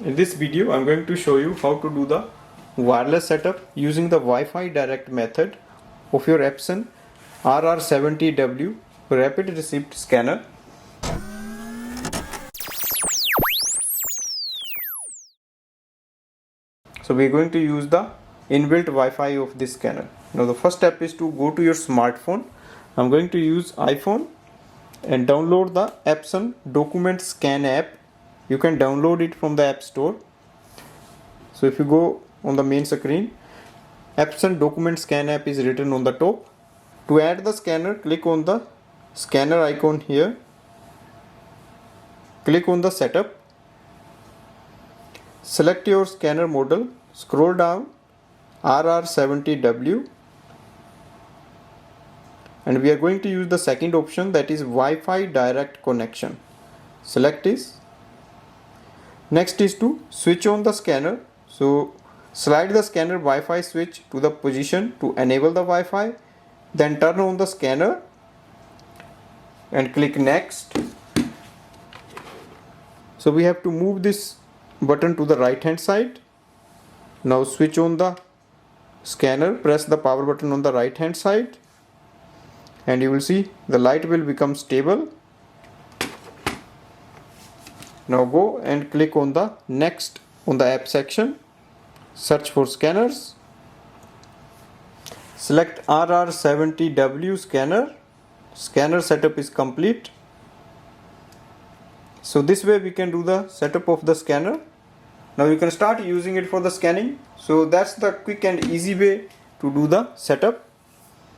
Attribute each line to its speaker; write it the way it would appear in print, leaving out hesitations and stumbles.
Speaker 1: In this video, I'm going to show you how to do the wireless setup using the Wi-Fi Direct method of your Epson RR-70w Rapid Receipt Scanner. So we're going to use the inbuilt Wi-Fi of this scanner. Now the first step is to go to your smartphone. I'm going to use iPhone and download the Epson Document Scan app. You can download it from the App Store. So if you go on the main screen, Epson Document Scan app is written on the top. To add the scanner, click on the scanner icon here. Click on the setup. Select your scanner model. Scroll down RR-70w. And we are going to use the second option, that is Wi-Fi Direct Connection. Select this. Next is to switch on the scanner. So slide the scanner Wi-Fi switch to the position to enable the Wi-Fi. Then turn on the scanner and click next. So we have to move this button to the right hand side. Now switch on the scanner, press the power button on the right hand side, and you will see the light will become stable. Now go and click on the next on the app section. Search for scanners. Select RR-70w scanner. Scanner setup is complete. So this way we can do the setup of the scanner. Now you can start using it for the scanning. So that's the quick and easy way to do the setup.